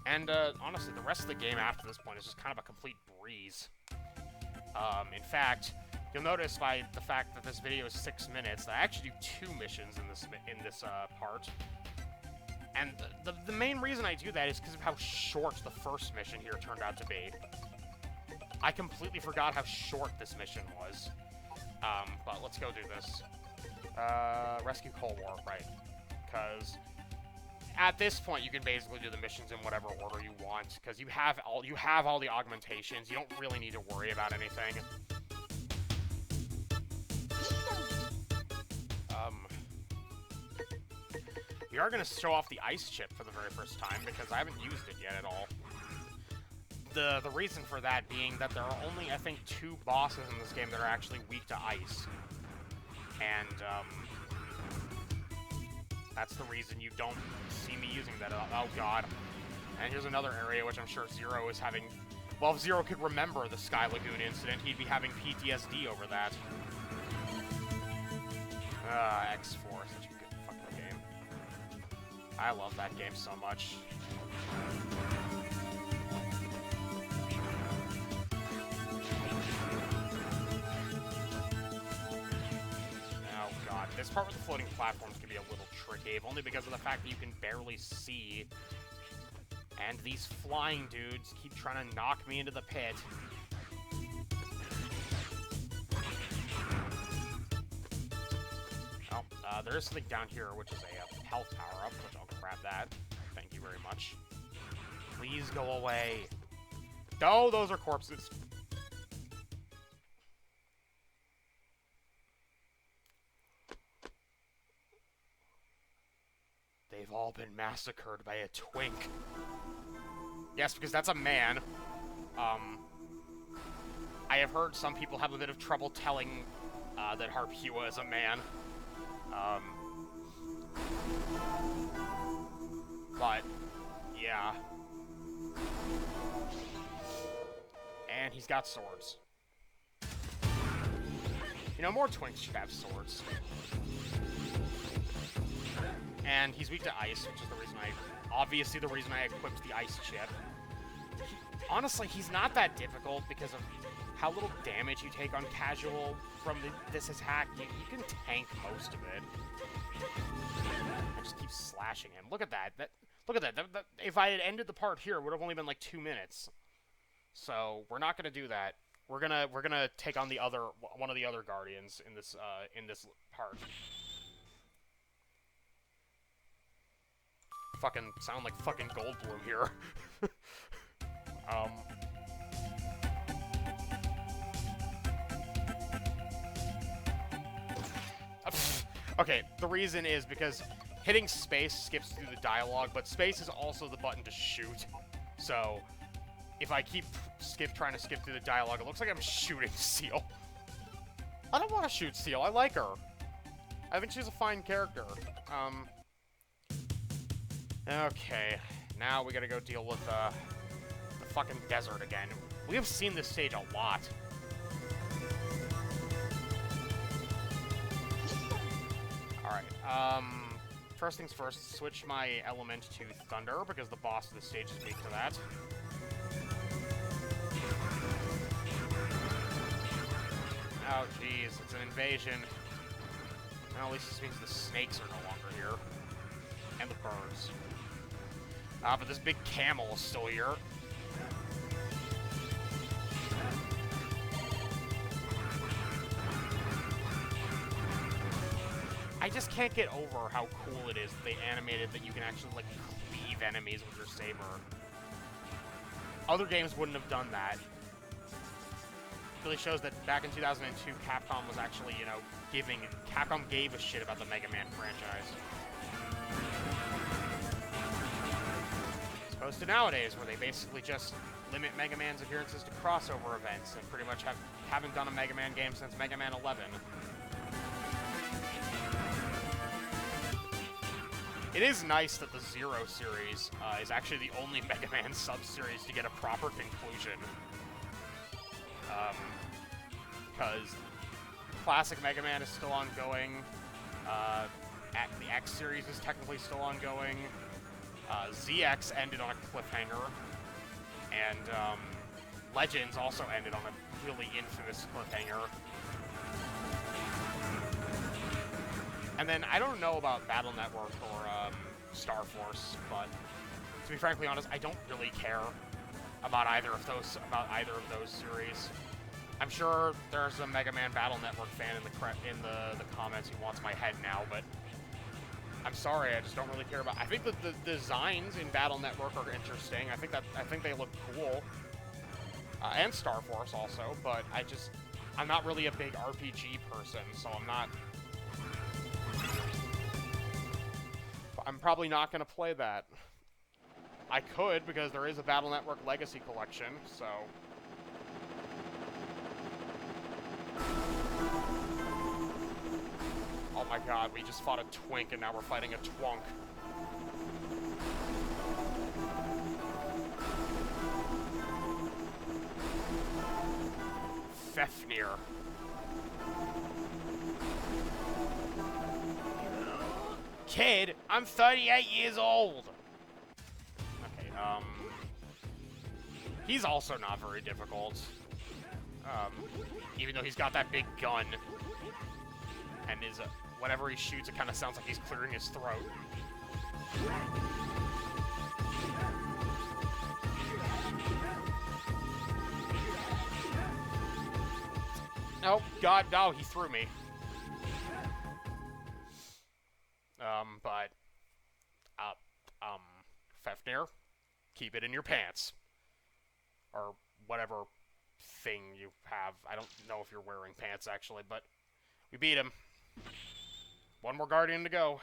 And, honestly, the rest of the game after this point is just kind of a complete breeze. In fact, you'll notice by the fact that this video is 6 minutes, that I actually do 2 missions in this part. And the main reason I do that is because of how short the first mission here turned out to be. I completely forgot how short this mission was. But let's go do this. Rescue Cold War, right. Because at this point, you can basically do the missions in whatever order you want, because you have all the augmentations. You don't really need to worry about anything. We are going to show off the ice chip for the very first time, because I haven't used it yet at all. The reason for that being that there are only, I think, 2 bosses in this game that are actually weak to ice. And, that's the reason you don't see me using that. Oh, God. And here's another area which I'm sure Zero is having... Well, if Zero could remember the Sky Lagoon incident, he'd be having PTSD over that. X4, such a good fucking game. I love that game so much. Oh god, this part with the floating platforms can be a little tricky, only because of the fact that you can barely see. And these flying dudes keep trying to knock me into the pit. Oh, there is something down here, which is a health power-up, which I'll grab that. Thank you very much. Please go away. No, those are corpses. They've all been massacred by a twink. Yes, because that's a man. I have heard some people have a bit of trouble telling that Harpua is a man. But, yeah. And he's got swords. You know, more twinks should have swords. And he's weak to ice, which is the reason obviously the reason I equipped the ice chip. Honestly, he's not that difficult because of how little damage you take on casual from this attack. You can tank most of it. I just keep slashing him. Look at that. Look at that. If I had ended the part here, it would have only been like 2 minutes. So we're not gonna do that. We're gonna take on one of the other guardians in this part. Fucking sound like fucking Goldblum here. Okay, the reason is because hitting space skips through the dialogue, but space is also the button to shoot. So, if I keep trying to skip through the dialogue, it looks like I'm shooting Seal. I don't want to shoot Seal, I like her. I think she's a fine character. Okay, now we gotta go deal with, the fucking desert again. We have seen this stage a lot. Alright, first things first, switch my element to Thunder, because the boss of the stage is weak to that. Oh, jeez, it's an invasion. Well, at least this means the snakes are no longer here. And the birds. But this big camel is still here. I just can't get over how cool it is that they animated that you can actually, like, cleave enemies with your saber. Other games wouldn't have done that. It really shows that back in 2002, Capcom was actually, you know, Capcom gave a shit about the Mega Man franchise. As opposed to nowadays, where they basically just limit Mega Man's appearances to crossover events, and pretty much haven't done a Mega Man game since Mega Man 11. It is nice that the Zero series is actually the only Mega Man sub-series to get a proper conclusion. Because Classic Mega Man is still ongoing, the X series is technically still ongoing, ZX ended on a cliffhanger, and Legends also ended on a really infamous cliffhanger. And then I don't know about Battle Network or Star Force, but to be frankly honest, I don't really care about either of those series. I'm sure there's a Mega Man Battle Network fan in the comments who wants my head now, but I'm sorry, I just don't really care about. I think that the designs in Battle Network are interesting. I think they look cool, and Star Force also. But I'm not really a big RPG person, so I'm probably not gonna play that. I could, because there is a Battle Network Legacy Collection, so. Oh my god, we just fought a twink and now we're fighting a twunk. Fafnir. Kid, I'm 38 years old! Okay, he's also not very difficult. Even though he's got that big gun. And whenever he shoots, it kind of sounds like he's clearing his throat. Oh, God, no, he threw me. Fafnir, keep it in your pants. Or whatever thing you have. I don't know if you're wearing pants, actually, but we beat him. One more Guardian to go.